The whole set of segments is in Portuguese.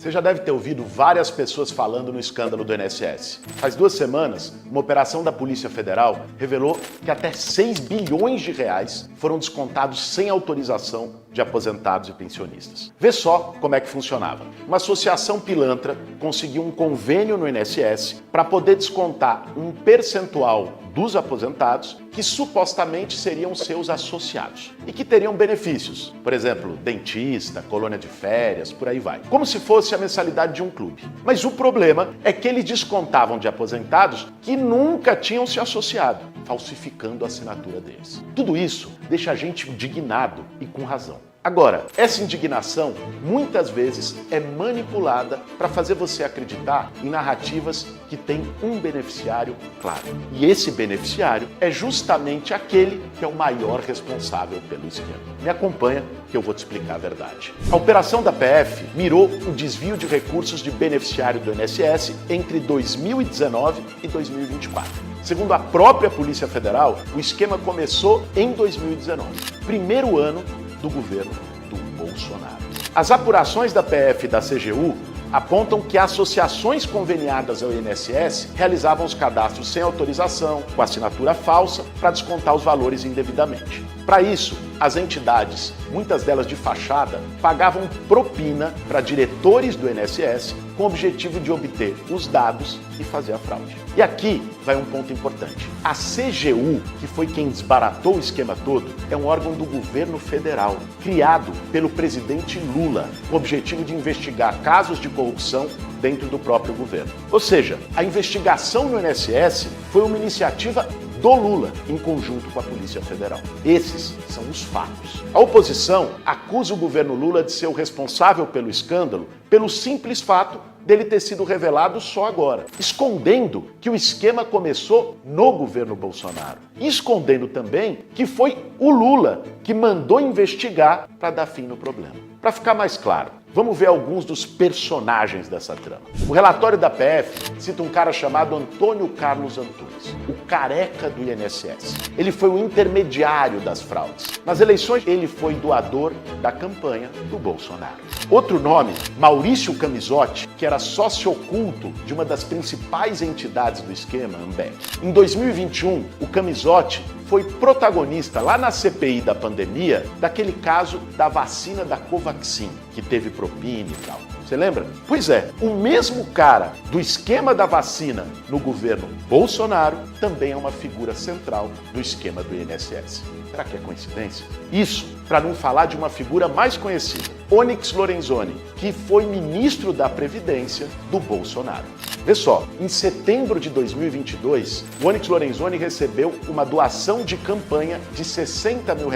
Você já deve ter ouvido várias pessoas falando no escândalo do INSS. Faz 2 semanas, uma operação da Polícia Federal revelou que até 6 bilhões de reais foram descontados sem autorização de aposentados e pensionistas. Vê só como é que funcionava. Uma associação pilantra conseguiu um convênio no INSS para poder descontar um percentual dos aposentados que supostamente seriam seus associados e que teriam benefícios, por exemplo, dentista, colônia de férias, por aí vai, como se fosse a mensalidade de um clube. Mas o problema é que eles descontavam de aposentados que nunca tinham se associado, falsificando a assinatura deles. Tudo isso deixa a gente indignado e com razão. Agora, essa indignação muitas vezes é manipulada para fazer você acreditar em narrativas que têm um beneficiário claro. E esse beneficiário é justamente aquele que é o maior responsável pelo esquema. Me acompanha que eu vou te explicar a verdade. A operação da PF mirou o desvio de recursos de beneficiário do INSS entre 2019 e 2024. Segundo a própria Polícia Federal, o esquema começou em 2019, primeiro ano do governo do Bolsonaro. As apurações da PF e da CGU apontam que associações conveniadas ao INSS realizavam os cadastros sem autorização, com assinatura falsa, para descontar os valores indevidamente. Para isso, as entidades, muitas delas de fachada, pagavam propina para diretores do INSS com o objetivo de obter os dados e fazer a fraude. E aqui vai um ponto importante. A CGU, que foi quem desbaratou o esquema todo, é um órgão do governo federal, criado pelo presidente Lula, com o objetivo de investigar casos de corrupção dentro do próprio governo. Ou seja, a investigação no INSS foi uma iniciativa do Lula, em conjunto com a Polícia Federal. Esses são os fatos. A oposição acusa o governo Lula de ser o responsável pelo escândalo pelo simples fato dele ter sido revelado só agora, escondendo que o esquema começou no governo Bolsonaro e escondendo também que foi o Lula que mandou investigar para dar fim no problema. Para ficar mais claro, vamos ver alguns dos personagens dessa trama. O relatório da PF cita um cara chamado Antônio Carlos Antunes, o careca do INSS. Ele foi o intermediário das fraudes. Nas eleições, ele foi doador da campanha do Bolsonaro. Outro nome, Maurício Camisotti, que era sócio oculto de uma das principais entidades do esquema, Ambev. Em 2021, o Camisotti foi protagonista lá na CPI da pandemia daquele caso da vacina da Covaxin, que teve propina e tal. Você lembra? Pois é, o mesmo cara do esquema da vacina no governo Bolsonaro também é uma figura central do esquema do INSS. Será que é coincidência? Isso para não falar de uma figura mais conhecida, Onyx Lorenzoni, que foi ministro da Previdência do Bolsonaro. Vê só, em setembro de 2022, o Onyx Lorenzoni recebeu uma doação de campanha de R$60 mil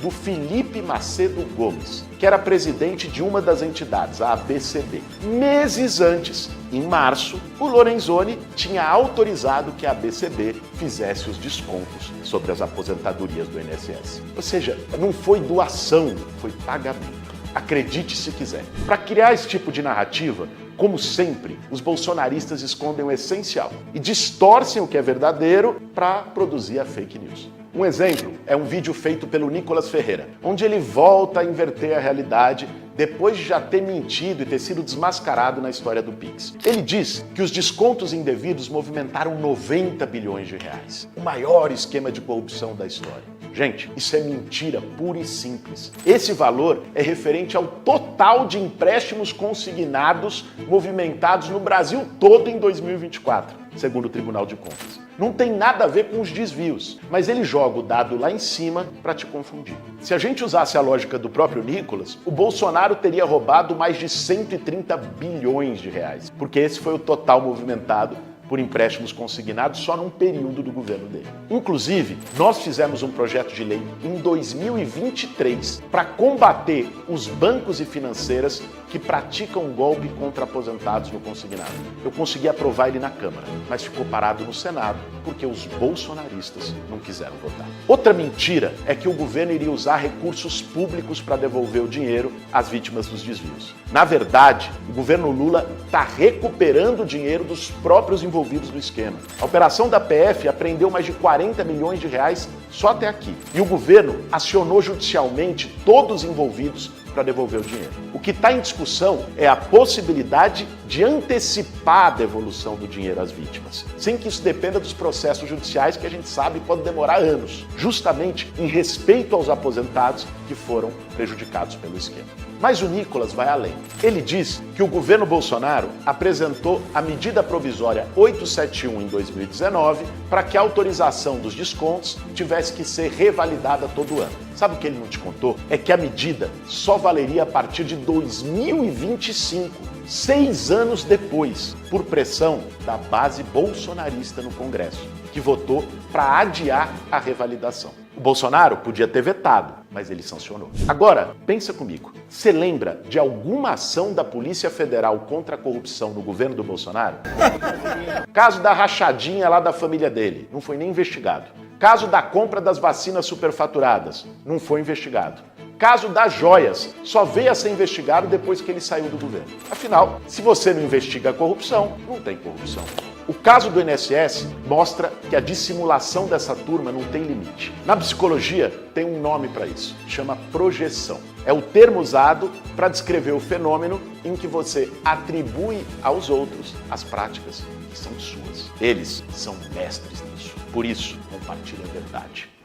do Felipe Macedo Gomes, que era presidente de uma das entidades, a ABCB. Meses antes, em março, o Lorenzoni tinha autorizado que a ABCB fizesse os descontos sobre as aposentadorias do INSS. Ou seja, não foi doação, foi pagamento. Acredite se quiser. Para criar esse tipo de narrativa, como sempre, os bolsonaristas escondem o essencial e distorcem o que é verdadeiro para produzir a fake news. Um exemplo é um vídeo feito pelo Nicolas Ferreira, onde ele volta a inverter a realidade depois de já ter mentido e ter sido desmascarado na história do Pix. Ele diz que os descontos indevidos movimentaram 90 bilhões de reais, o maior esquema de corrupção da história. Gente, isso é mentira pura e simples. Esse valor é referente ao total de empréstimos consignados movimentados no Brasil todo em 2024, segundo o Tribunal de Contas. Não tem nada a ver com os desvios, mas ele joga o dado lá em cima para te confundir. Se a gente usasse a lógica do próprio Nicolas, o Bolsonaro teria roubado mais de 130 bilhões de reais, porque esse foi o total movimentado por empréstimos consignados só num período do governo dele. Inclusive, nós fizemos um projeto de lei em 2023 para combater os bancos e financeiras que praticam golpe contra aposentados no consignado. Eu consegui aprovar ele na Câmara, mas ficou parado no Senado porque os bolsonaristas não quiseram votar. Outra mentira é que o governo iria usar recursos públicos para devolver o dinheiro às vítimas dos desvios. Na verdade, o governo Lula está recuperando o dinheiro dos próprios envolvidos no esquema. A operação da PF apreendeu mais de 40 milhões de reais só até aqui. E o governo acionou judicialmente todos os envolvidos para devolver o dinheiro. O que está em discussão é a possibilidade de antecipar a devolução do dinheiro às vítimas, sem que isso dependa dos processos judiciais que a gente sabe podem demorar anos, justamente em respeito aos aposentados que foram prejudicados pelo esquema. Mas o Nicolas vai além. Ele diz que o governo Bolsonaro apresentou a medida provisória 871 em 2019 para que a autorização dos descontos tivesse que ser revalidada todo ano. Sabe o que ele não te contou? É que a medida só valeria a partir de 2025, 6 anos depois, por pressão da base bolsonarista no Congresso, que votou para adiar a revalidação. O Bolsonaro podia ter vetado, mas ele sancionou. Agora, pensa comigo. Você lembra de alguma ação da Polícia Federal contra a corrupção no governo do Bolsonaro? Caso da rachadinha lá da família dele, não foi nem investigado. Caso da compra das vacinas superfaturadas, não foi investigado. Caso das joias, só veio a ser investigado depois que ele saiu do governo. Afinal, se você não investiga a corrupção, não tem corrupção. O caso do INSS mostra que a dissimulação dessa turma não tem limite. Na psicologia, tem um nome para isso, chama projeção. É o termo usado para descrever o fenômeno em que você atribui aos outros as práticas que são suas. Eles são mestres nisso. Por isso, compartilhem a verdade.